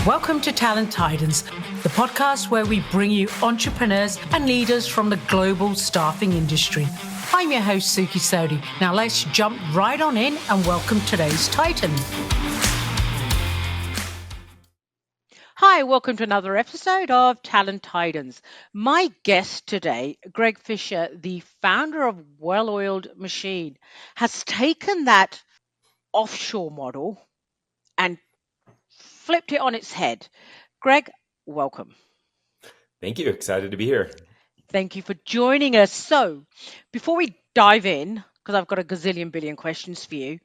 Welcome to Talent Titans, the podcast where we bring you entrepreneurs and leaders from the global staffing industry. I'm your host, Suky Sodhi. Now let's jump right on in and welcome today's Titan. Hi, welcome to another episode of Talent Titans. My guest today, Greg Fischer, the founder of Well-Oiled Machine, has taken that offshore model and flipped it on its head. Greg, welcome. Thank you. Excited to be here. Thank you for joining us. So before we dive in, because I've got a gazillion billion questions for you,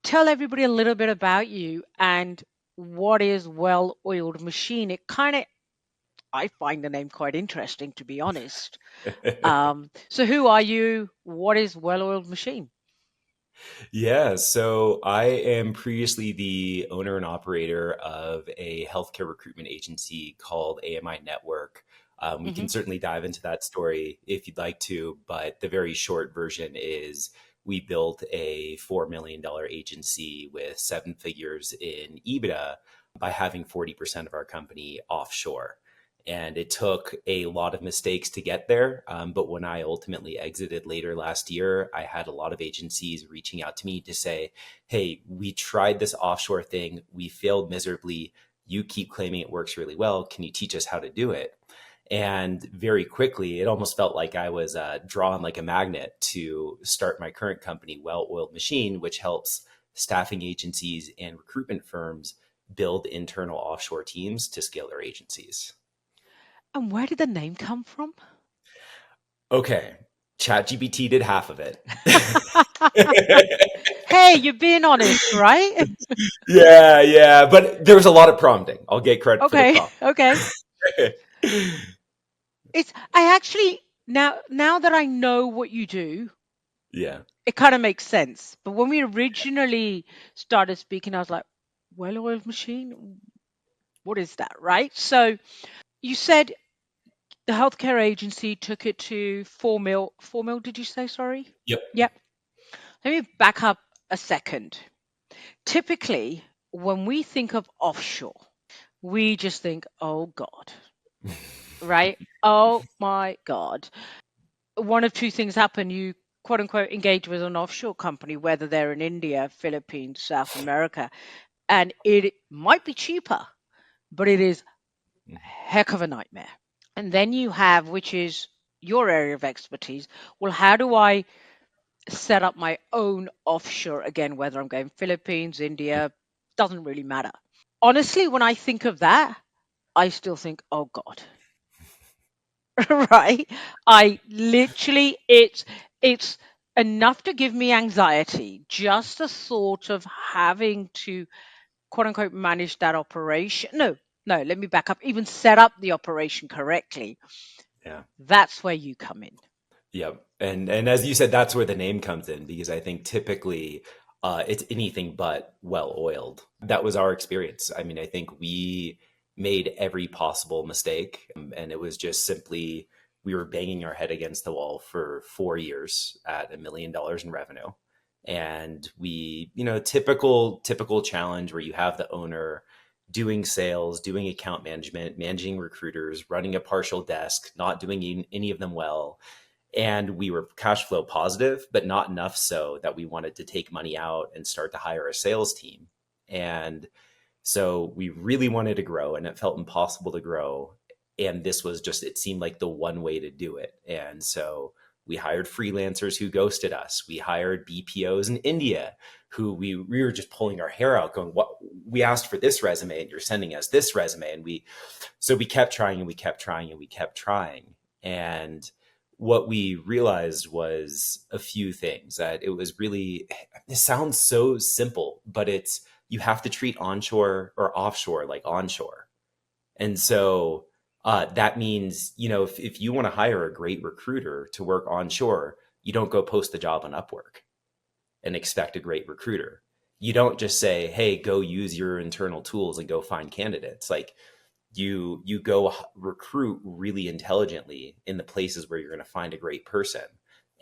tell everybody a little bit about you and what is Well-Oiled Machine. I find the name quite interesting, to be honest. So who are you? What is Well-Oiled Machine? Yeah, so I am previously the owner and operator of a healthcare recruitment agency called AMI Network. We can certainly dive into that story if you'd like to, but the very short version is we built a $4 million agency with 7 figures in EBITDA by having 40% of our company offshore. And it took a lot of mistakes to get there. But when I ultimately exited later last year, I had a lot of agencies reaching out to me to say, hey, we tried this offshore thing. We failed miserably. You keep claiming it works really well. Can you teach us how to do it? And very quickly, it almost felt like I was drawn like a magnet to start my current company, Well-Oiled Machine, which helps staffing agencies and recruitment firms build internal offshore teams to scale their agencies. And where did the name come from? Okay, ChatGPT did half of it. Hey, you're being honest, right? Yeah, but there was a lot of prompting. I'll get credit for the prompt. Okay. I actually now that I know what you do, Yeah. it kind of makes sense. But when we originally started speaking, I was like, Well-Oiled Machine? What is that, right? So you said the healthcare agency took it to 4 mil. 4 mil, did you say? Sorry? Yep. Let me back up a second. Typically, when we think of offshore, we just think, oh God, right? Oh my God. One of two things happen. You quote unquote engage with an offshore company, whether they're in India, Philippines, South America, and it might be cheaper, but it is a heck of a nightmare. And then you have, which is your area of expertise, well, how do I set up my own offshore again, whether I'm going Philippines, India, doesn't really matter. Honestly, when I think of that, I still think, oh God. Right? I literally, it's enough to give me anxiety, just the thought of having to quote unquote manage that operation. No, let me back up, even set up the operation correctly. Yeah. That's where you come in. Yep. And as you said, that's where the name comes in, because I think typically it's anything but well-oiled. That was our experience. I mean, I think we made every possible mistake, and it was just simply we were banging our head against the wall for 4 years at $1 million in revenue. And we, typical challenge where you have the owner doing sales, doing account management, managing recruiters, running a partial desk, not doing any of them well. And we were cash flow positive, but not enough so that we wanted to take money out and start to hire a sales team. And so we really wanted to grow, and it felt impossible to grow. And this was just, it seemed like the one way to do it. And so we hired freelancers who ghosted us. We hired BPOs in India who we were just pulling our hair out going, what, we asked for this resume and you're sending us this resume. And so we kept trying and we kept trying and we kept trying. And what we realized was a few things. That it was really, it sounds so simple, but you have to treat onshore or offshore like onshore. And so that means, if you want to hire a great recruiter to work onshore, you don't go post the job on Upwork and expect a great recruiter. You don't just say, hey, go use your internal tools and go find candidates. Like you go recruit really intelligently in the places where you're going to find a great person.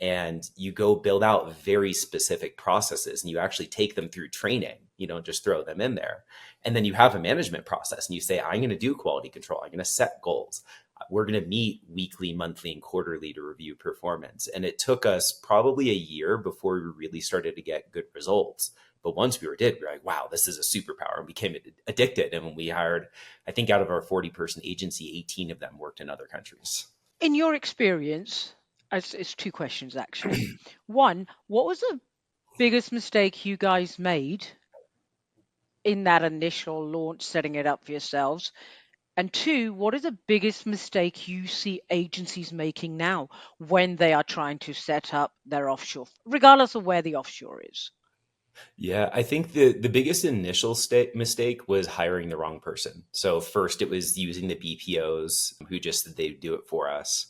and you go build out very specific processes and you actually take them through training. You don't just throw them in there. And then you have a management process and you say, I'm going to do quality control. I'm going to set goals. We're going to meet weekly, monthly, and quarterly to review performance. And it took us probably a year before we really started to get good results. But once we were like, wow, this is a superpower, and became addicted. And when we hired, I think out of our 40-person agency, 18 of them worked in other countries. In your experience, it's two questions actually. One, what was the biggest mistake you guys made in that initial launch, setting it up for yourselves? And two, what is the biggest mistake you see agencies making now when they are trying to set up their offshore, regardless of where the offshore is? Yeah, I think the biggest initial mistake was hiring the wrong person. So first it was using the BPOs who just said they'd do it for us.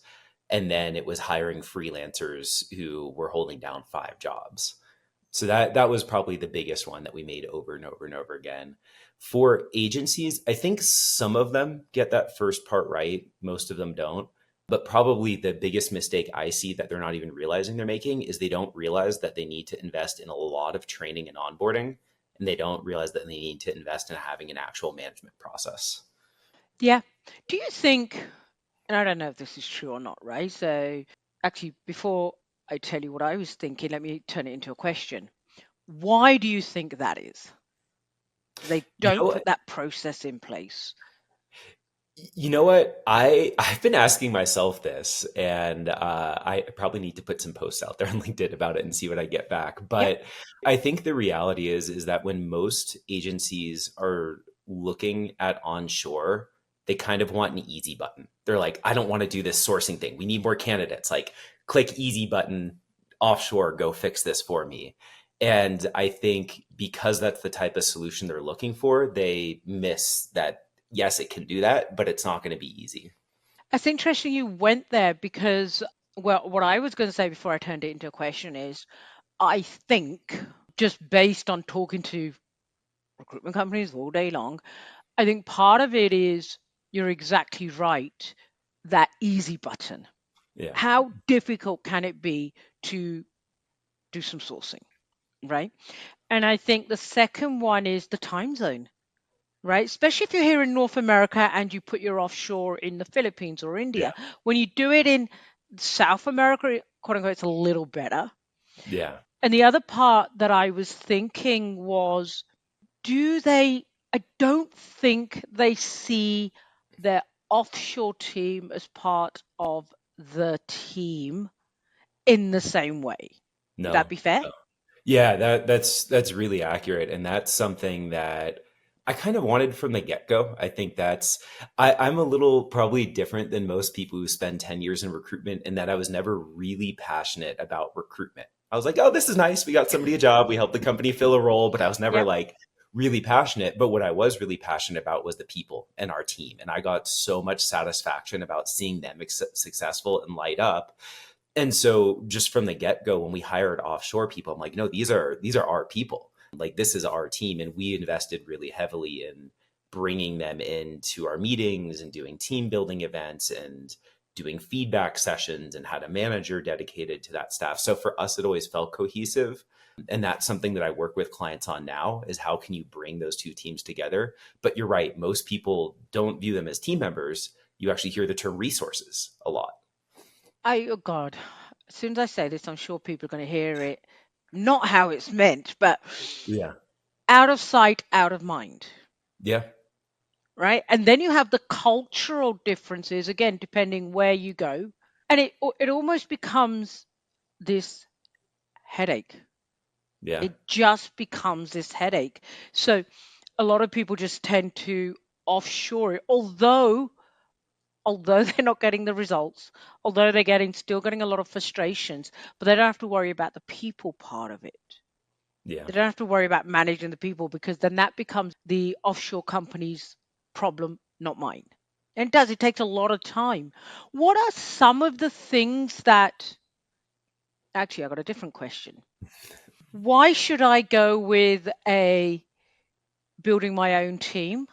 And then it was hiring freelancers who were holding down 5 jobs. So that was probably the biggest one that we made over and over and over again. For agencies, I think some of them get that first part right. Most of them don't. But probably the biggest mistake I see that they're not even realizing they're making is they don't realize that they need to invest in a lot of training and onboarding. And they don't realize that they need to invest in having an actual management process. Yeah. Do you think, and I don't know if this is true or not, right? So actually, before I tell you what I was thinking, let me turn it into a question. Why do you think that is? They You don't know, put that process in place. You know what? I've been asking myself this, and I probably need to put some posts out there on LinkedIn about it and see what I get back. Yep. But I think the reality is that when most agencies are looking at onshore, they kind of want an easy button. They're like, I don't want to do this sourcing thing. We need more candidates. Like, click easy button, offshore, go fix this for me. And I think because that's the type of solution they're looking for, they miss that yes, it can do that, but it's not going to be easy. It's interesting you went there because, well, what I was going to say before I turned it into a question is I think just based on talking to recruitment companies all day long, I think part of it is you're exactly right. That easy button. Yeah. How difficult can it be to do some sourcing, right? And I think the second one is the time zone, right? Especially if you're here in North America and you put your offshore in the Philippines or Yeah. India. When you do it in South America, quote unquote, it's a little better. Yeah. And the other part that I was thinking was, I don't think they see their offshore team as part of the team in the same way. Would that No. be fair? No. Yeah, that's really accurate. And that's something that I kind of wanted from the get-go. I think I'm a little probably different than most people who spend 10 years in recruitment in that I was never really passionate about recruitment. I was like, oh, this is nice. We got somebody a job. We helped the company fill a role, but I was never Yep. like really passionate. But what I was really passionate about was the people and our team. And I got so much satisfaction about seeing them successful and light up. And so just from the get-go, when we hired offshore people, I'm like, no, these are our people. Like, this is our team. And we invested really heavily in bringing them into our meetings and doing team building events and doing feedback sessions, and had a manager dedicated to that staff. So for us, it always felt cohesive. And that's something that I work with clients on now, is how can you bring those two teams together? But you're right. Most people don't view them as team members. You actually hear the term resources a lot. Oh God, as soon as I say this, I'm sure people are going to hear it not how it's meant, but Yeah. out of sight, out of mind, Yeah. right? And then you have the cultural differences, again, depending where you go. And it almost becomes this headache. Yeah. It just becomes this headache. So a lot of people just tend to offshore it, although they're not getting the results, although they're still getting a lot of frustrations, but they don't have to worry about the people part of it. Yeah. They don't have to worry about managing the people, because then that becomes the offshore company's problem, not mine. And it takes a lot of time. What are some of the things that, actually, I got a different question. Why should I go with a building my own team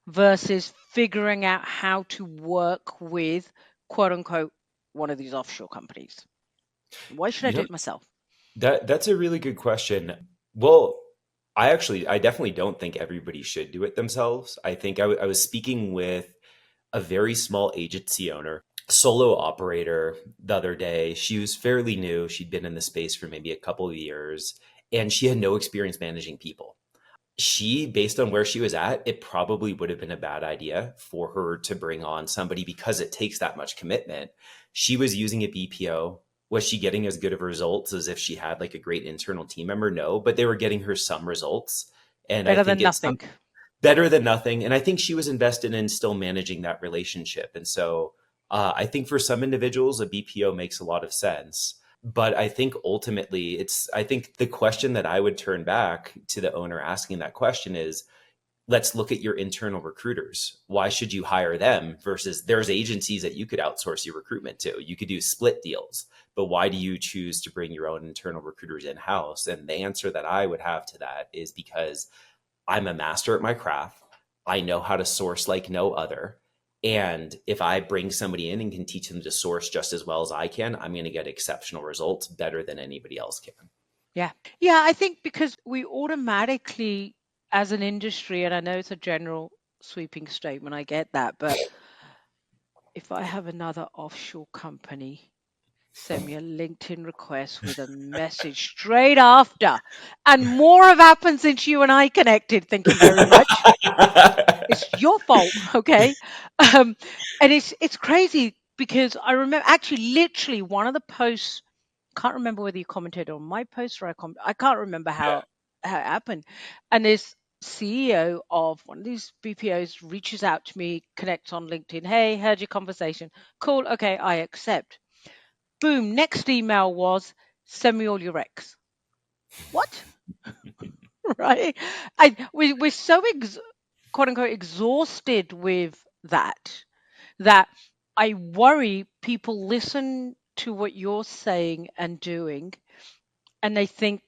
versus figuring out how to work with, quote unquote, one of these offshore companies? Why should I You do know, it myself? that's a really good question. Well, I definitely don't think everybody should do it themselves. I think I was speaking with a very small agency owner, solo operator the other day. She was fairly new. She'd been in the space for maybe a couple of years, and she had no experience managing people. She, based on where she was at, it probably would have been a bad idea for her to bring on somebody because it takes that much commitment. She was using a BPO. Was she getting as good of results as if she had like a great internal team member? No, but they were getting her some results. And I Better think than it's nothing. better than nothing. And I think she was invested in still managing that relationship. And so I think for some individuals, a BPO makes a lot of sense. But I think ultimately, I think the question that I would turn back to the owner asking that question is, let's look at your internal recruiters. Why should you hire them versus there's agencies that you could outsource your recruitment to? You could do split deals, but why do you choose to bring your own internal recruiters in house? And the answer that I would have to that is because I'm a master at my craft. I know how to source like no other. And if I bring somebody in and can teach them to source just as well as I can, I'm going to get exceptional results better than anybody else can. Yeah. Yeah, I think because we automatically, as an industry, and I know it's a general sweeping statement, I get that, but if I have another offshore company send me a LinkedIn request with a message straight after, and more have happened since you and I connected, thank you very much. It's your fault, okay? Um, and it's crazy because I remember actually literally one of the posts, can't remember whether you commented on my post or I can't remember Yeah. how it happened. And this CEO of one of these BPOs reaches out to me, connects on LinkedIn. Hey, heard your conversation. Cool. Okay, I accept. Boom. Next email was send me all your recs. What? Right? We're so quote unquote exhausted with that I worry people listen to what you're saying and doing and they think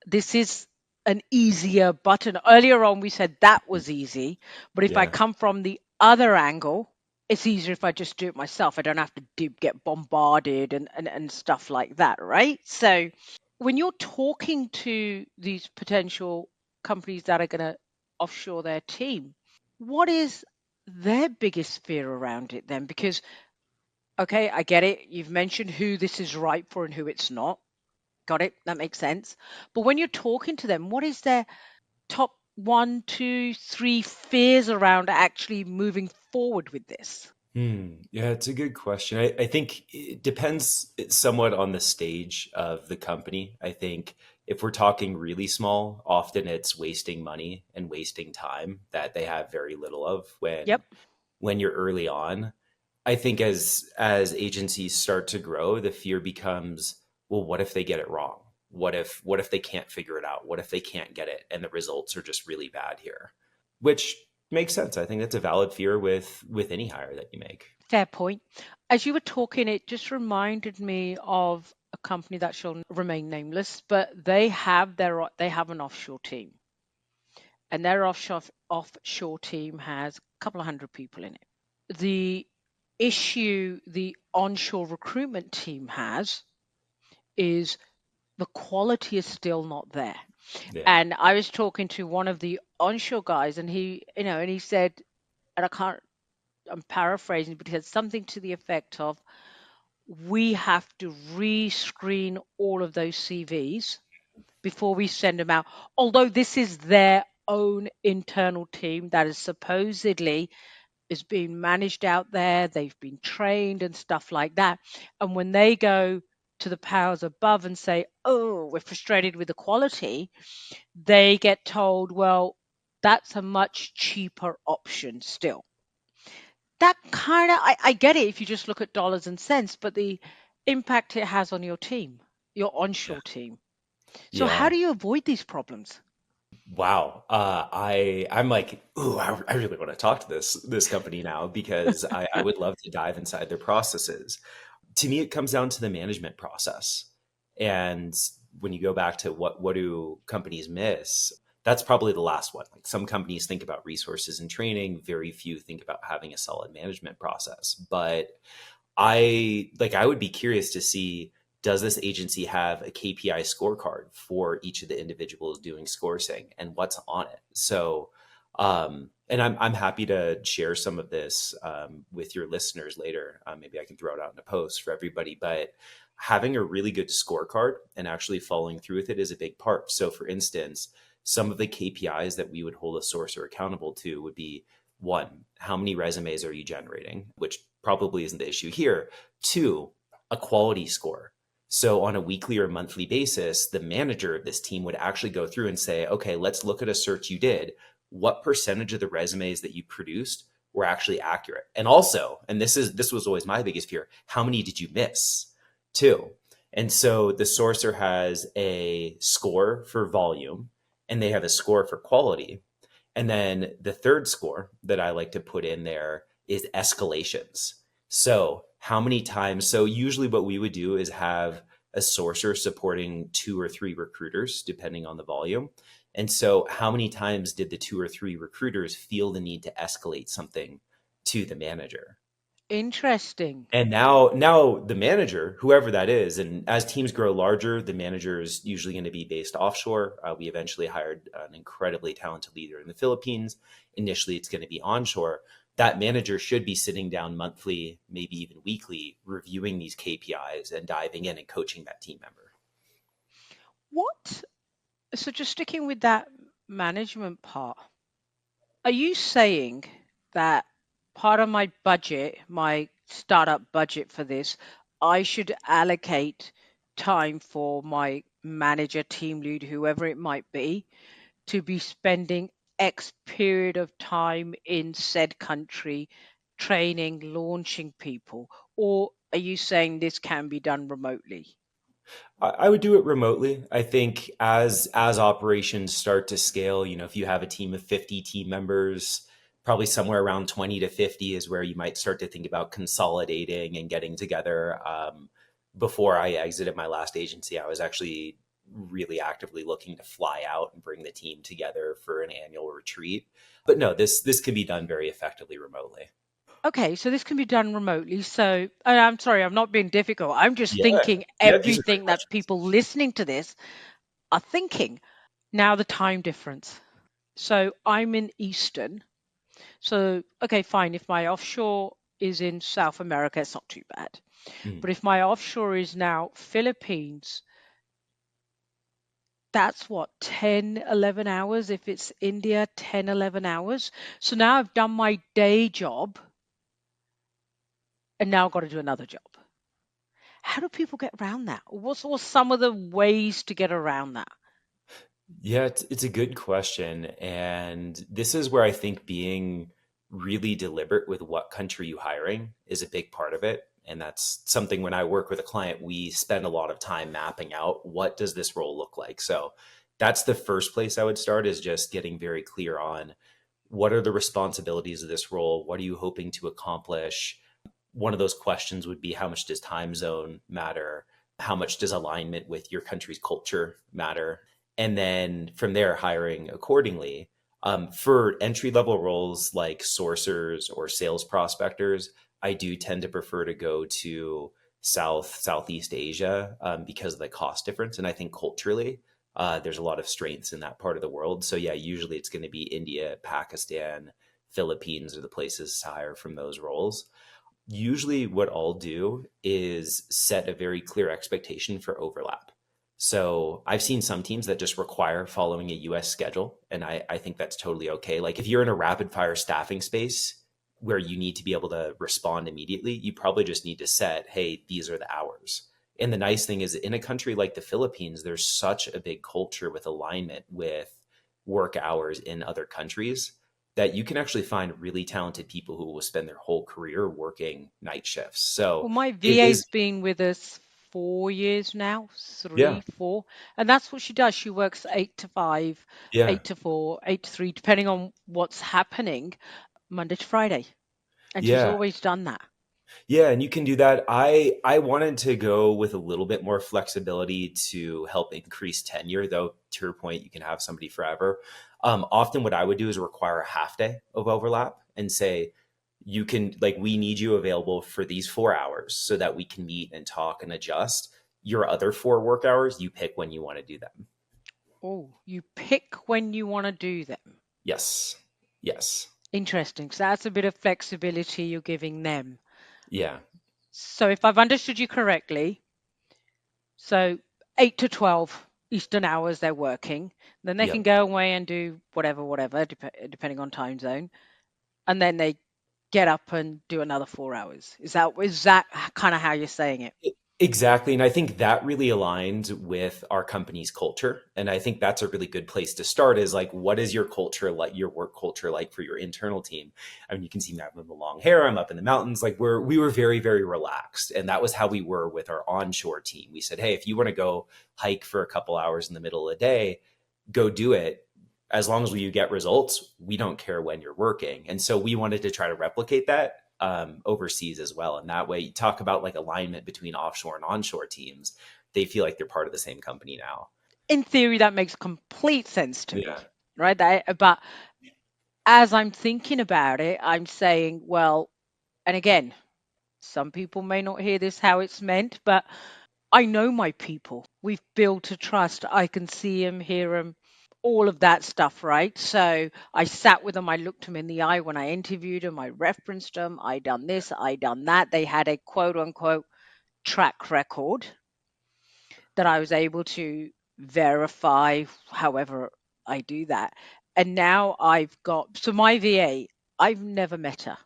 this is an easier button. Earlier on, we said that was easy, but if I Yeah. come from the other angle, it's easier if I just do it myself. I don't have to get bombarded and stuff like that, right? So when you're talking to these potential companies that are going to offshore their team, what is their biggest fear around it then? Because, okay, I get it. You've mentioned who this is right for and who it's not. Got it. That makes sense. But when you're talking to them, what is their top one, two, three fears around actually moving forward with this? Yeah, it's a good question. I think it depends somewhat on the stage of the company. I think if we're talking really small, often it's wasting money and wasting time that they have very little of Yep. when you're early on. I think as agencies start to grow, the fear becomes, well, what if they get it wrong? What if they can't figure it out? What if they can't get it and the results are just really bad here? Which makes sense. I think that's a valid fear with any hire that you make. Fair point. As you were talking, it just reminded me of a company that shall remain nameless, but they have an offshore team, and their offshore team has a couple of hundred people in it. The issue the onshore recruitment team has is the quality is still not there. Yeah. And I was talking to one of the onshore guys, and he said, and I'm paraphrasing, but he said something to the effect of, we have to re-screen all of those CVs before we send them out. Although this is their own internal team that is supposedly is being managed out there, they've been trained and stuff like that. And when they go to the powers above and say, oh, we're frustrated with the quality, they get told, well, that's a much cheaper option still. That kind of, I get it if you just look at dollars and cents, but the impact it has on your team, your Yeah. onshore team. So, how Yeah. do you avoid these problems? Wow. I'm like, ooh, I really want to talk to this company now because I would love to dive inside their processes. To me, it comes down to the management process. And when you go back to what do companies miss, that's probably the last one. Like some companies think about resources and training, very few think about having a solid management process. But I would be curious to see does this agency have a KPI scorecard for each of the individuals doing sourcing and what's on it? So, and I'm happy to share some of this with your listeners later. Maybe I can throw it out in a post for everybody, but having a really good scorecard and actually following through with it is a big part. So, for instance, some of the KPIs that we would hold a sourcer accountable to would be one, how many resumes are you generating, which probably isn't the issue here. Two, a quality score. So on a weekly or monthly basis, the manager of this team would actually go through and say, okay, let's look at a search you did. What percentage of the resumes that you produced were actually accurate? And also, and this was always my biggest fear, how many did you miss too? And so the sourcer has a score for volume and they have a score for quality. And then the third score that I like to put in there is escalations. So how many times? So usually what we would do is have a sourcer supporting 2 or 3 recruiters, depending on the volume. And so how many times did the 2 or 3 recruiters feel the need to escalate something to the manager? Interesting. And now the manager, whoever that is, and as teams grow larger, the manager is usually going to be based offshore. We eventually hired an incredibly talented leader in the Philippines. Initially, it's going to be onshore. That manager should be sitting down monthly, maybe even weekly, reviewing these KPIs and diving in and coaching that team member. What? So just sticking with that management part, are you saying that part of my budget, my startup budget for this, I should allocate time for my manager, team lead, whoever it might be, to be spending X period of time in said country training, launching people? Or are you saying this can be done remotely? I would do it remotely. I think as operations start to scale, if you have a team of 50 team members, probably somewhere around 20 to 50 is where you might start to think about consolidating and getting together. Before I exited my last agency, I was actually really actively looking to fly out and bring the team together for an annual retreat. But no, this can be done very effectively remotely. Okay, so this can be done remotely. So, and I'm sorry, I'm not being difficult. I'm just Yeah. thinking Yeah, these are great everything that questions. people listening to this are thinking. Now, the time difference. So, I'm in Eastern. So, okay, fine. If my offshore is in South America, it's not too bad. Mhm. But if my offshore is now Philippines, that's what, 10, 11 hours. If it's India, 10, 11 hours. So now I've done my day job and now I've got to do another job. How do people get around that? What's some of the ways to get around that? Yeah, it's a good question. And this is where I think being really deliberate with what country you hiring is a big part of it. And that's something when I work with a client, we spend a lot of time mapping out what does this role look like. So that's the first place I would start is just getting very clear on what are the responsibilities of this role? What are you hoping to accomplish? One of those questions would be how much does time zone matter? How much does alignment with your country's culture matter? And then from there, hiring accordingly. For entry level roles like sourcers or sales prospectors, I do tend to prefer to go to Southeast Asia because of the cost difference. And I think culturally, there's a lot of strengths in that part of the world. So yeah, usually it's going to be India, Pakistan, Philippines are the places to hire from those roles. Usually what I'll do is set a very clear expectation for overlap. So I've seen some teams that just require following a US schedule, and I think that's totally okay. Like if you're in a rapid fire staffing space where you need to be able to respond immediately, you probably just need to set, hey, these are the hours. And the nice thing is in a country like the Philippines, there's such a big culture with alignment with work hours in other countries that you can actually find really talented people who will spend their whole career working night shifts. So Well, my it VA's is, been with us 4 years now, yeah, three, four, and that's what she does. She works 8 to 5, yeah, 8 to 4, 8 to 3, depending on what's happening, Monday to Friday, and she's yeah. always done that. Yeah, and you can do that. I wanted to go with a little bit more flexibility to help increase tenure, though to your point, you can have somebody forever. Often what I would do is require a half day of overlap and say, you can like we need you available for these 4 hours so that we can meet and talk and adjust. your other 4 work hours, you pick when you want to do them. Oh, you pick when you want to do them. Yes. Yes. Interesting. So that's a bit of flexibility you're giving them. Yeah. So if I've understood you correctly, so 8 to 12 Eastern hours they're working, then they can Yep. go away and do whatever, depending on time zone, and then they get up and do another 4 hours. Is that kind of how you're saying it? Exactly. And I think that really aligns with our company's culture. And I think that's a really good place to start is like, what is your culture like, your work culture like for your internal team? I mean, you can see me having the long hair. I'm up in the mountains. Like we were very, very relaxed. And that was how we were with our onshore team. We said, hey, if you want to go hike for a couple hours in the middle of the day, go do it. As long as you get results, we don't care when you're working. And so we wanted to try to replicate that overseas as well. And that way, you talk about like alignment between offshore and onshore teams. They feel like they're part of the same company now. In theory, that makes complete sense to me, Yeah. right? But as I'm thinking about it, I'm saying, well, and again, some people may not hear this how it's meant, but I know my people. We've built a trust. I can see them, hear them, all of that stuff, right? So I sat with them. I looked them in the eye when I interviewed them. I referenced them. I done this. I done that. They had a quote unquote track record that I was able to verify, however I do that. And now I've got, so my VA, I've never met her.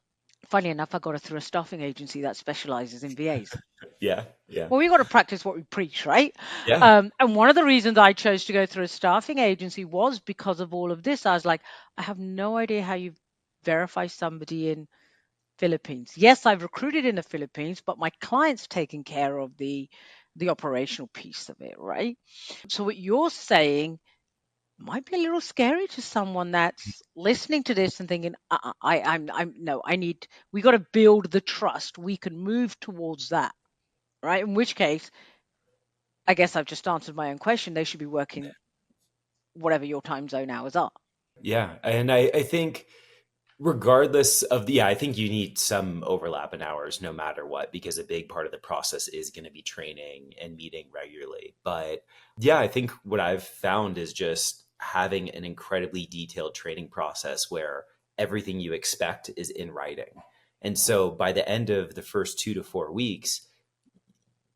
Funny enough, I got her through a staffing agency that specializes in VAs. Yeah. Yeah. Well, we got to practice what we preach, right? Yeah. And one of the reasons I chose to go through a staffing agency was because of all of this. I was like, I have no idea how you verify somebody in Philippines. Yes, I've recruited in the Philippines, but my client's taking care of the operational piece of it, right? So what you're saying might be a little scary to someone that's listening to this and thinking, I'm no, I need, we got to build the trust. We can move towards that, right? In which case, I guess I've just answered my own question. They should be working whatever your time zone hours are. Yeah. And I think regardless of the, yeah, I think you need some overlap in hours no matter what, because a big part of the process is going to be training and meeting regularly. But yeah, I think what I've found is just having an incredibly detailed training process where everything you expect is in writing. And so by the end of the first 2 to 4 weeks,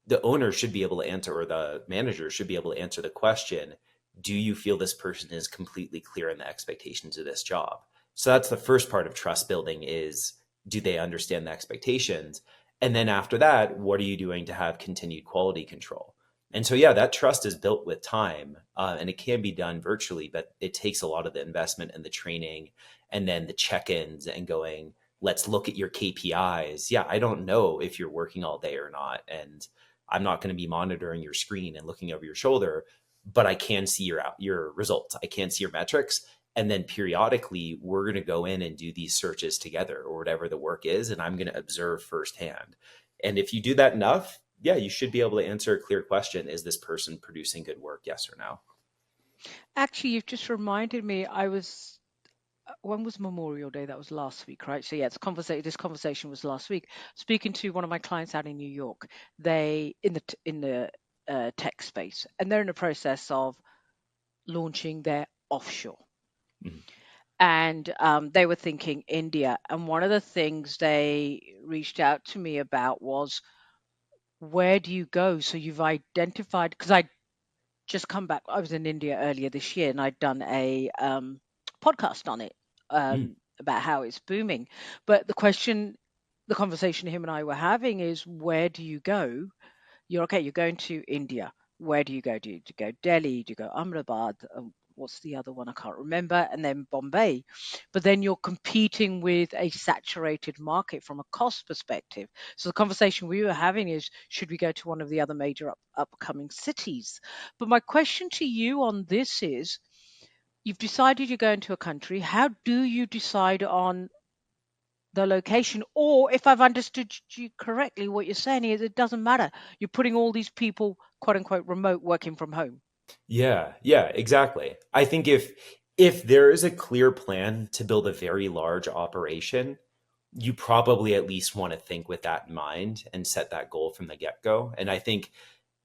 the owner should be able to answer, or the manager should be able to answer the question, do you feel this person is completely clear in the expectations of this job? So that's the first part of trust building is, do they understand the expectations? And then after that, what are you doing to have continued quality control? And so, yeah, that trust is built with time, and it can be done virtually, but it takes a lot of the investment and the training and then the check-ins and going, let's look at your KPIs. Yeah, I don't know if you're working all day or not. And I'm not going to be monitoring your screen and looking over your shoulder, but I can see your results. I can see your metrics. And then periodically, we're going to go in and do these searches together or whatever the work is. And I'm going to observe firsthand. And if you do that enough, yeah, you should be able to answer a clear question. Is this person producing good work? Yes or no? Actually, you've just reminded me. When was Memorial Day? That was last week, right? So yeah, this conversation was last week. Speaking to one of my clients out in New York, they in the tech space, and they're in the process of launching their offshore. Mhm. And they were thinking India. And one of the things they reached out to me about was, where do you go? So you've identified, because I just come back. I was in India earlier this year, and I'd done a podcast on it, Mm. about how it's booming. But the conversation him and I were having is, where do you go? You're okay. You're going to India. Where do you go? Do you go Delhi? Do you go Ahmedabad? What's the other one? I can't remember. And then Bombay. But then you're competing with a saturated market from a cost perspective. So the conversation we were having is, should we go to one of the other major upcoming cities? But my question to you on this is, you've decided you're going to a country. How do you decide on the location? Or if I've understood you correctly, what you're saying is it doesn't matter. You're putting all these people, quote unquote, remote working from home. Yeah, yeah, exactly. I think if there is a clear plan to build a very large operation, you probably at least want to think with that in mind and set that goal from the get-go. And I think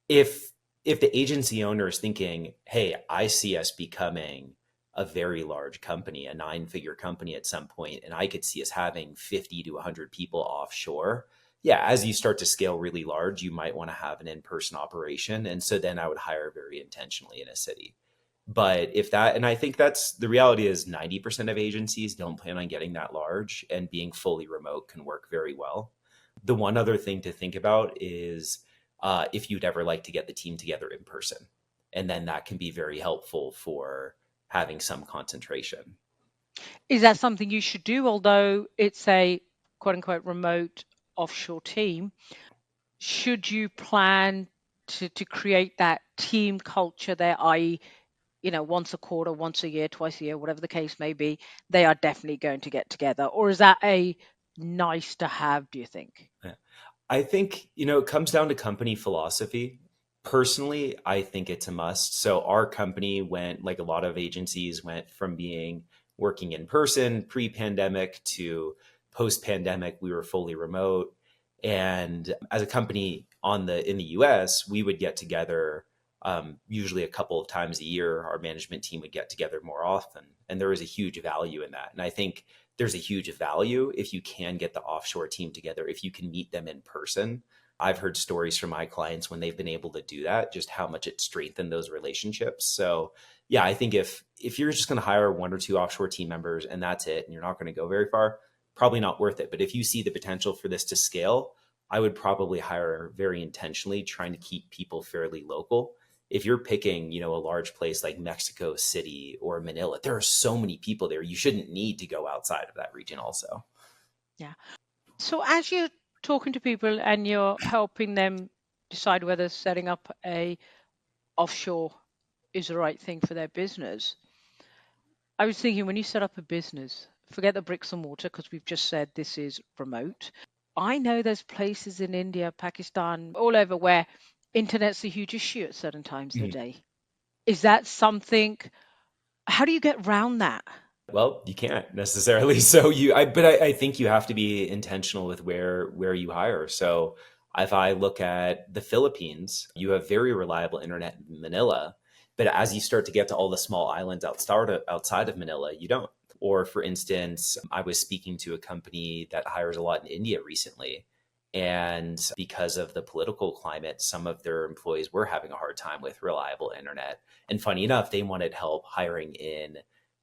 if the agency owner is thinking, hey, I see us becoming a very large company, a 9-figure company at some point, and I could see us having 50 to 100 people offshore. Yeah, as you start to scale really large, you might want to have an in-person operation. And so then I would hire very intentionally in a city. But if that, and I think that's the reality is 90% of agencies don't plan on getting that large, and being fully remote can work very well. The one other thing to think about is if you'd ever like to get the team together in person. And then that can be very helpful for having some concentration. Is that something you should do? Although it's a quote unquote remote offshore team, should you plan to create that team culture there, i.e., once a quarter, once a year, twice a year, whatever the case may be, they are definitely going to get together? Or is that a nice to have, do you think? Yeah. I think, it comes down to company philosophy. Personally, I think it's a must. So our company went, like a lot of agencies, went from being working in person pre-pandemic to post-pandemic, we were fully remote. And as a company in the US, we would get together usually a couple of times a year. Our management team would get together more often. And there was a huge value in that. And I think there's a huge value if you can get the offshore team together, if you can meet them in person. I've heard stories from my clients when they've been able to do that, just how much it strengthened those relationships. So yeah, I think if you're just going to hire 1 or 2 offshore team members and that's it, and you're not going to go very far, probably not worth it. But if you see the potential for this to scale, I would probably hire very intentionally, trying to keep people fairly local. If you're picking, a large place like Mexico City or Manila, there are so many people there. You shouldn't need to go outside of that region also. Yeah. So as you're talking to people and you're helping them decide whether setting up a offshore is the right thing for their business, I was thinking, when you set up a business, forget the bricks and mortar, because we've just said this is remote. I know there's places in India, Pakistan, all over where internet's a huge issue at certain times of the Mhm. day. Is that something? How do you get around that? Well, you can't necessarily. So but I think you have to be intentional with where you hire. So if I look at the Philippines, you have very reliable internet in Manila, but as you start to get to all the small islands outside of Manila, you don't. Or for instance, I was speaking to a company that hires a lot in India recently. And because of the political climate, some of their employees were having a hard time with reliable internet. And funny enough, they wanted help hiring in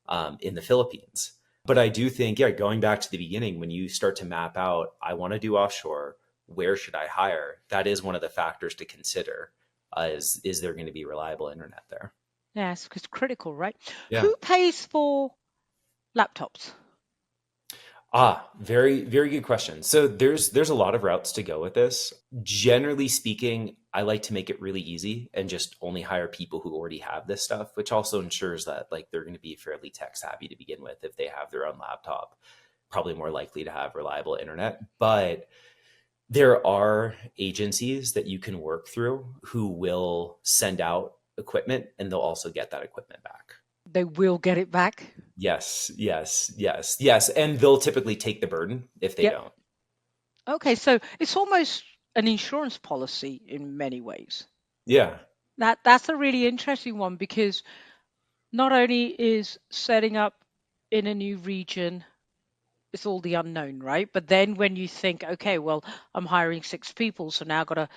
the Philippines. But I do think, yeah, going back to the beginning, when you start to map out, I want to do offshore, where should I hire? That is one of the factors to consider. Is there going to be reliable internet there? Yes, because critical, right? Yeah. Who pays for laptops? Very, very good question. So there's a lot of routes to go with this. Generally speaking, I like to make it really easy and just only hire people who already have this stuff, which also ensures that like they're going to be fairly tech savvy to begin with. If they have their own laptop, probably more likely to have reliable internet. But there are agencies that you can work through who will send out equipment and they'll also get that equipment back. They will get it back. Yes, yes, yes, yes. And they'll typically take the burden if they Yep. don't. Okay, so it's almost an insurance policy in many ways. Yeah. That's a really interesting one, because not only is setting up in a new region, it's all the unknown, right? But then when you think, okay, well, I'm hiring 6 people, so now I've got to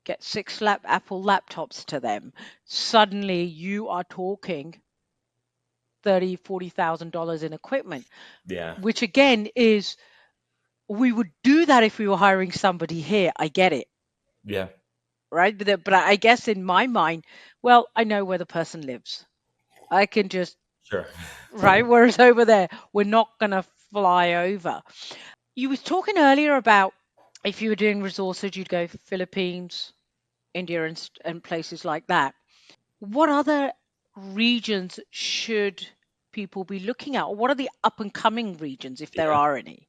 get 6 Apple laptops to them. Suddenly you are talking $30,000-$40,000 in equipment, Yeah. which again is, we would do that if we were hiring somebody here. I get it, Yeah. right? But I guess in my mind, well, I know where the person lives. I can just, Sure. right? Whereas over there, we're not going to fly over. You was talking earlier about, if you were doing resources, you'd go Philippines, India, and places like that. What other regions should people be looking at? Or what are the up and coming regions, if there Yeah. are any?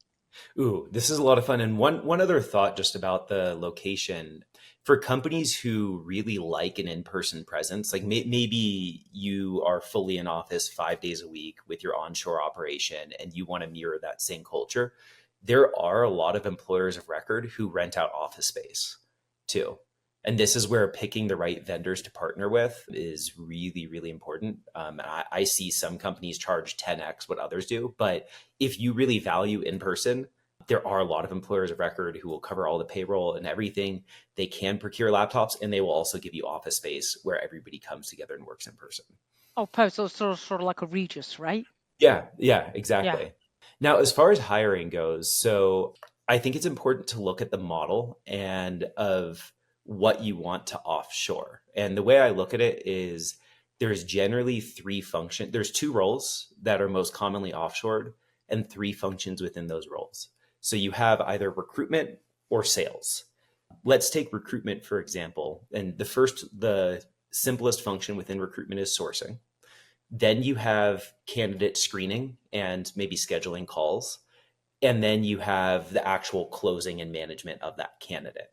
Ooh, this is a lot of fun. And one other thought just about the location. For companies who really like an in-person presence, like maybe you are fully in office 5 days a week with your onshore operation and you want to mirror that same culture, there are a lot of employers of record who rent out office space too. And this is where picking the right vendors to partner with is really, really important. I see some companies charge 10x what others do, but if you really value in person, there are a lot of employers of record who will cover all the payroll and everything. They can procure laptops, and they will also give you office space where everybody comes together and works in person. Oh, post, so sort of like a Regis, right? Yeah, Yeah. exactly. Now, as far as hiring goes, so I think it's important to look at the model and of what you want to offshore. And the way I look at it is there's generally three functions. There's two roles that are most commonly offshored and three functions within those roles. So you have either recruitment or sales. Let's take recruitment, for example. And the simplest function within recruitment is sourcing. Then you have candidate screening and maybe scheduling calls. And then you have the actual closing and management of that candidate.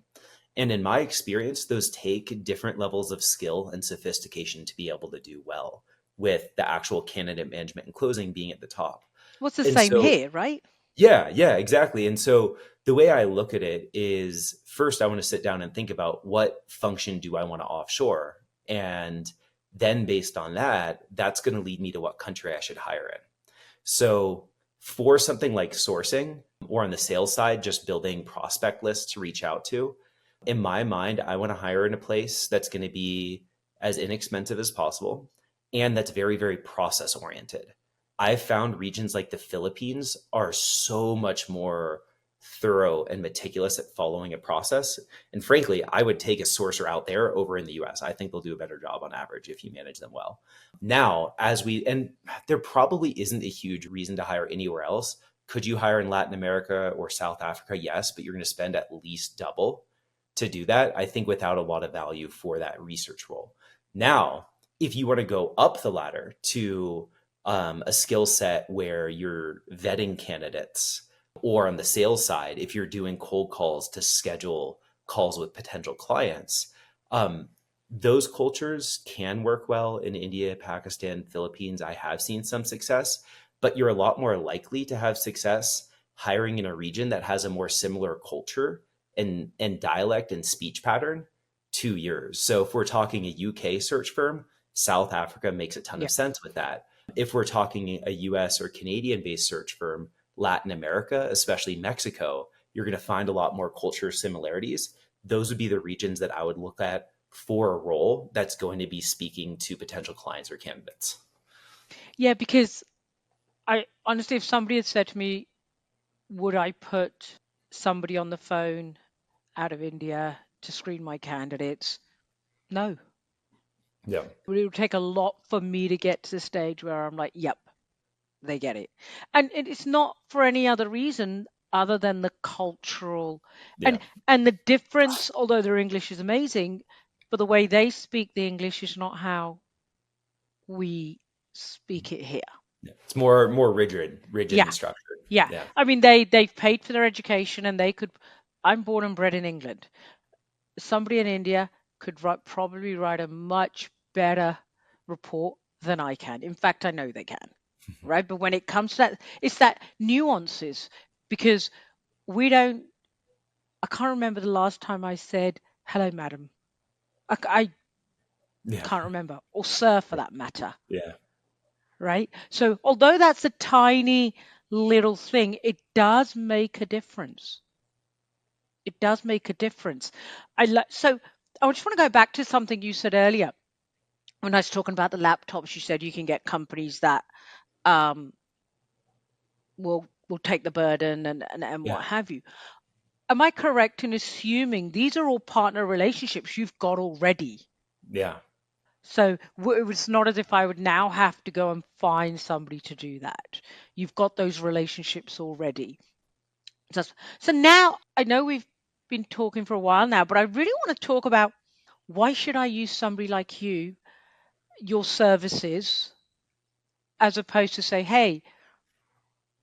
And in my experience, those take different levels of skill and sophistication to be able to do well, with the actual candidate management and closing being at the top. What's the And same so, here, right? yeah, exactly. And so the way I look at it is first, I want to sit down and think about what function do I want to offshore? And then based on that, that's going to lead me to what country I should hire in. So for something like sourcing or on the sales side, just building prospect lists to reach out to, in my mind, I want to hire in a place that's going to be as inexpensive as possible and that's very, very process oriented. I've found regions like the Philippines are so much more thorough and meticulous at following a process. And frankly, I would take a sourcer out there over in the US. I think they'll do a better job on average if you manage them well. Now, and there probably isn't a huge reason to hire anywhere else. Could you hire in Latin America or South Africa? Yes, but you're going to spend at least double to do that, I think, without a lot of value for that research role. Now, if you want to go up the ladder to a skill set where you're vetting candidates, or on the sales side, if you're doing cold calls to schedule calls with potential clients, those cultures can work well in India, Pakistan, Philippines. I have seen some success, but you're a lot more likely to have success hiring in a region that has a more similar culture and dialect and speech pattern to yours. So if we're talking a UK search firm, South Africa makes a ton Yeah. of sense with that. If we're talking a US or Canadian based search firm, Latin America, especially Mexico, you're going to find a lot more culture similarities. Those would be the regions that I would look at for a role that's going to be speaking to potential clients or candidates. Yeah, because I honestly, if somebody had said to me, would I put somebody on the phone out of India to screen my candidates? No. Yeah. It would take a lot for me to get to the stage where I'm like, yep, they get it. And it's not for any other reason other than the cultural Yeah. and and the difference, although their English is amazing, but the way they speak the English is not how we speak it here. Yeah. It's more rigid Yeah. and structured. Yeah. Yeah. I mean they've paid for their education and they could I'm born and bred in England. Somebody in India could probably write a much better report than I can. In fact, I know they can, right? But when it comes to that, it's that nuances because we don't, I can't remember the last time I said, hello, madam. I Yeah. can't remember, or sir for that matter, Yeah. right? So, although that's a tiny little thing, it does make a difference. It does make a difference. So I just want to go back to something you said earlier when I was talking about the laptops. You said you can get companies that um, will take the burden and Yeah. what have you. Am I correct in assuming these are all partner relationships you've got already? Yeah. So it was not as if I would now have to go and find somebody to do that. You've got those relationships already. So now I know we've been talking for a while now, but I really want to talk about why should I use somebody like you, your services, as opposed to say, hey,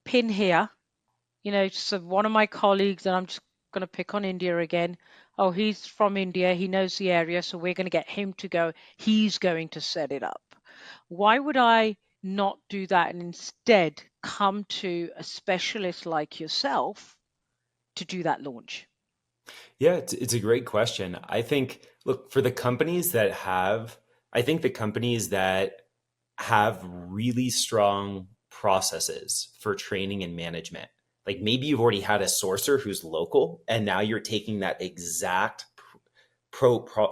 pin here. So one of my colleagues, and I'm just going to pick on India again. Oh, he's from India. He knows the area. So we're going to get him to go. He's going to set it up. Why would I not do that and instead come to a specialist like yourself to do that launch? Yeah, it's a great question. I think, look, for the companies that have, I think the companies that have really strong processes for training and management, like maybe you've already had a sourcer who's local, and now you're taking that exact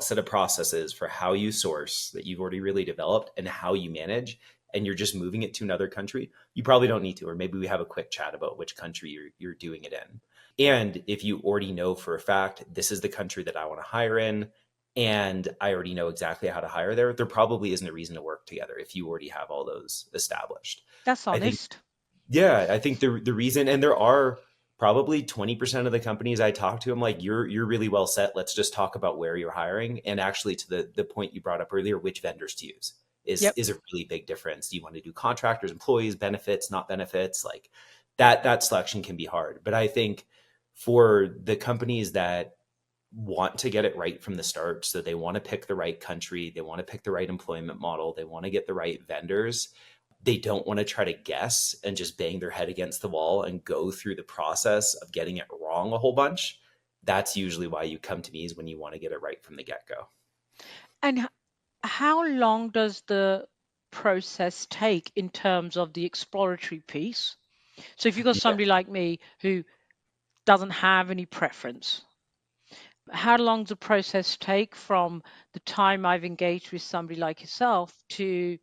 set of processes for how you source that you've already really developed and how you manage, and you're just moving it to another country. You probably don't need to, or maybe we have a quick chat about which country you're doing it in. And if you already know for a fact, this is the country that I want to hire in, and I already know exactly how to hire there probably isn't a reason to work together if you already have all those established. That's I think, honest. yeah, I think the reason, and there are probably 20% of the companies I talk to, I'm like, you're really well set. Let's just talk about where you're hiring. And actually, to the point you brought up earlier, which vendors to use Yep. is a really big difference. Do you want to do contractors, employees, benefits, not benefits? Like that selection can be hard. But I think for the companies that want to get it right from the start, so they want to pick the right country, they want to pick the right employment model, they want to get the right vendors, they don't want to try to guess and just bang their head against the wall and go through the process of getting it wrong a whole bunch. That's usually why you come to me, is when you want to get it right from the get-go. And how long does the process take in terms of the exploratory piece? So if you've got Yeah. somebody like me who doesn't have any preference, how long does the process take from the time I've engaged with somebody like yourself to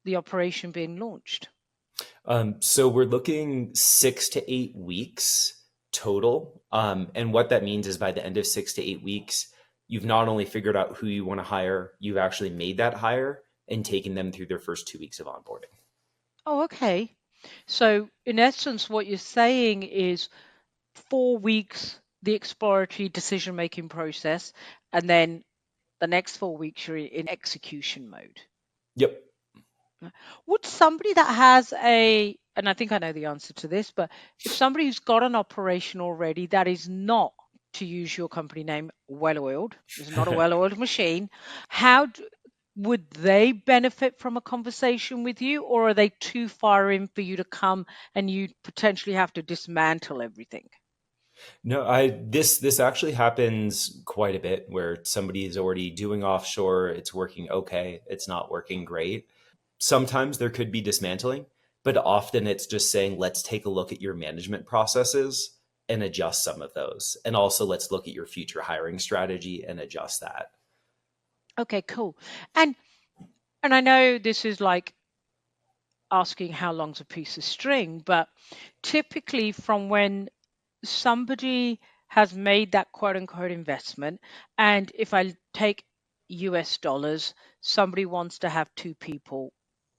the operation being launched? So we're looking 6 to 8 weeks total. And what that means is by the end of 6 to 8 weeks, you've not only figured out who you want to hire, you've actually made that hire and taken them through their first 2 weeks of onboarding. Oh, okay. So in essence, what you're saying is 4 weeks, the exploratory decision making process, and then the next 4 weeks you're in execution mode. Yep. Would somebody that has and I think I know the answer to this, but if somebody who's got an operation already that is not, to use your company name, well oiled, is not a well oiled machine, how would they benefit from a conversation with you, or are they too far in for you to come and you potentially have to dismantle everything? No, I this actually happens quite a bit where somebody is already doing offshore, it's working okay, it's not working great. Sometimes there could be dismantling, but often it's just saying, let's take a look at your management processes and adjust some of those. And also let's look at your future hiring strategy and adjust that. Okay, cool. And I know this is like asking how long's a piece of string, but typically from when somebody has made that quote unquote investment, and if I take US dollars, somebody wants to have two people,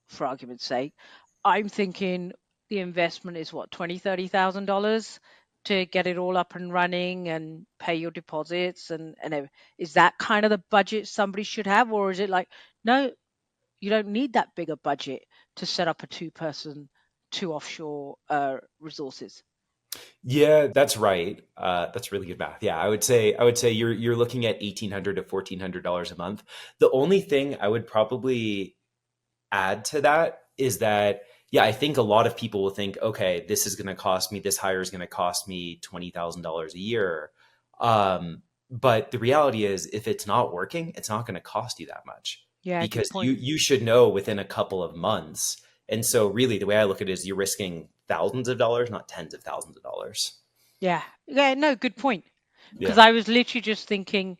for argument's sake, I'm thinking the investment is what, 20, $30,000 to get it all up and running and pay your deposits is that kind of the budget somebody should have, or is it like, no, you don't need that bigger budget to set up a two-person, two offshore resources? Yeah, that's right. That's really good math. Yeah, I would say you're looking at $1,800 to $1,400 a month. The only thing I would probably add to that is that, yeah, I think a lot of people will think, okay, this is going to cost me, this hire is going to cost me $20,000 a year. But the reality is, if it's not working, it's not going to cost you that much, Yeah, good because you point. you should know within a couple of months. And so really the way I look at it is, you're risking thousands of dollars, not tens of thousands of dollars. Yeah, yeah, no, good point. Because Yeah. I was literally just thinking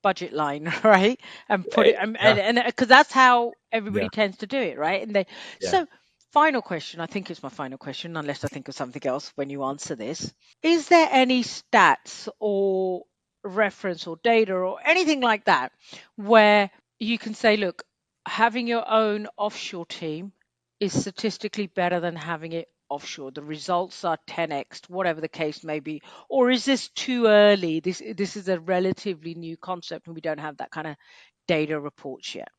budget line, right? And put it, Right. Yeah. and because that's how Yeah. everybody tends to do it, right? And they, Yeah. so final question, I think it's my final question, unless I think of something else when you answer this. Is there any stats or reference or data or anything like that where you can say, look, having your own offshore team is statistically better than having it offshore? The results are 10x, whatever the case may be. Or is this too early? This is a relatively new concept and we don't have that kind of data reports yet.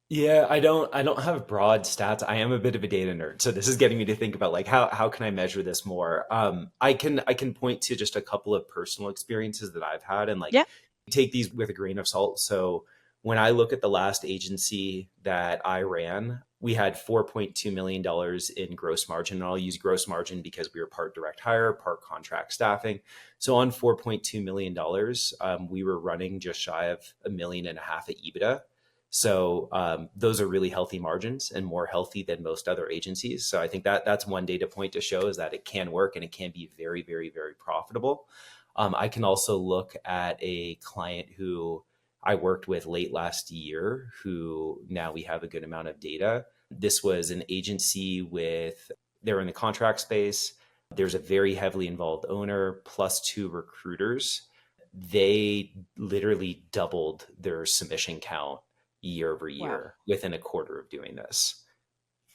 Yeah, I don't have broad stats. I am a bit of a data nerd. So this is getting me to think about, like, how can I measure this more? I can point to just a couple of personal experiences that I've had, and, like, Yeah. take these with a grain of salt. So when I look at the last agency that I ran, we had $4.2 million in gross margin. And I'll use gross margin because we were part direct hire, part contract staffing. So on $4.2 million, we were running just shy of $1.5 million at EBITDA. So those are really healthy margins and more healthy than most other agencies. So I think that's one data point to show is that it can work and it can be very, very, very profitable. I can also look at a client who I worked with late last year, who now we have a good amount of data. This was an agency they're in the contract space. There's a very heavily involved owner plus 2 recruiters. They literally doubled their submission count year over year within a quarter of doing this.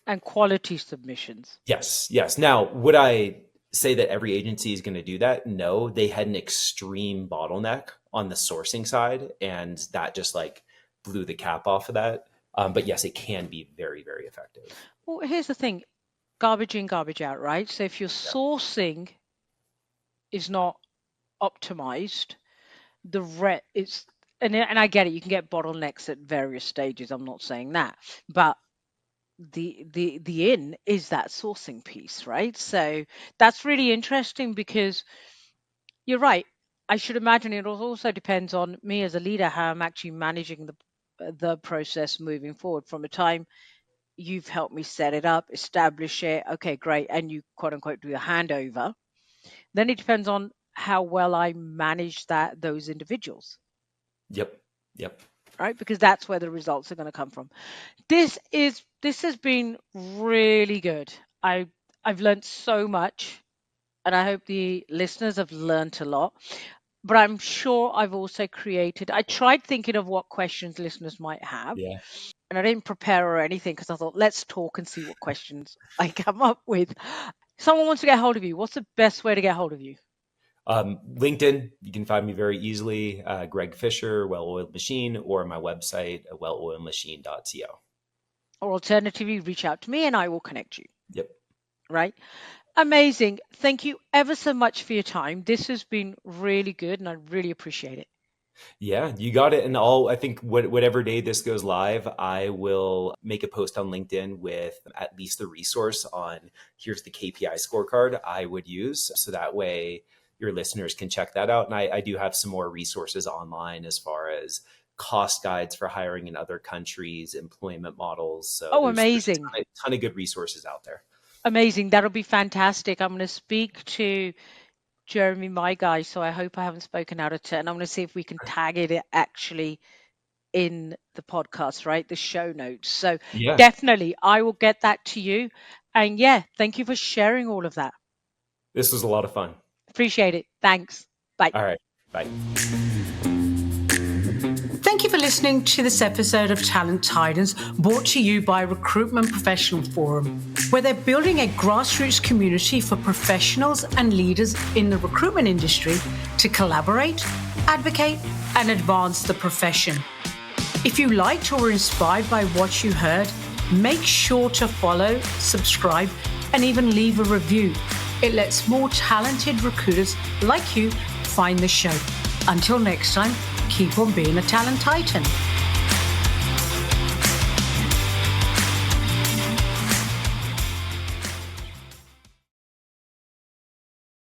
And quality submissions. Yes. Now, would I say that every agency is going to do that? No, they had an extreme bottleneck on the sourcing side, and that just like blew the cap off of that. But yes, it can be very, very effective. Well, here's the thing, garbage in, garbage out, right? So if your sourcing is not optimized, and I get it, you can get bottlenecks at various stages. I'm not saying that, but the in is that sourcing piece, right? So that's really interesting because you're right. I should imagine it also depends on me as a leader, how I'm actually managing the process moving forward from the time you've helped me set it up, establish it. Okay, great. And you quote unquote do a handover. Then it depends on how well I manage those individuals. Yep. Right? Because that's where the results are going to come from. This has been really good. I've learned so much, and I hope the listeners have learned a lot. But I'm sure I've also I tried thinking of what questions listeners might have. Yeah. And I didn't prepare or anything because I thought, let's talk and see what questions I come up with. Someone wants to get hold of you. What's the best way to get hold of you? LinkedIn, you can find me very easily. Greg Fischer, Well-Oiled Machine, or my website, welloiledmachine.co. Or alternatively, reach out to me and I will connect you. Yep. Right? Amazing. Thank you ever so much for your time. This has been really good and I really appreciate it. Yeah, you got it. And I think whatever day this goes live, I will make a post on LinkedIn with at least the resource on here's the KPI scorecard I would use. So that way your listeners can check that out. And I do have some more resources online as far as cost guides for hiring in other countries, employment models. So amazing. There's a ton of good resources out there. Amazing. That'll be fantastic. I'm going to speak to Jeremy, my guy, so I hope I haven't spoken out of turn. I'm going to see if we can tag it actually in the podcast, right? The show notes. So definitely, I will get that to you. And thank you for sharing all of that. This was a lot of fun. Appreciate it. Thanks. Bye. All right. Bye. Thank you for listening to this episode of Talent Titans, brought to you by Recruitment Professional Forum, where they're building a grassroots community for professionals and leaders in the recruitment industry to collaborate, advocate, and advance the profession. If you liked or were inspired by what you heard, make sure to follow, subscribe, and even leave a review. It lets more talented recruiters like you find the show. Until next time, keep on being a talent titan.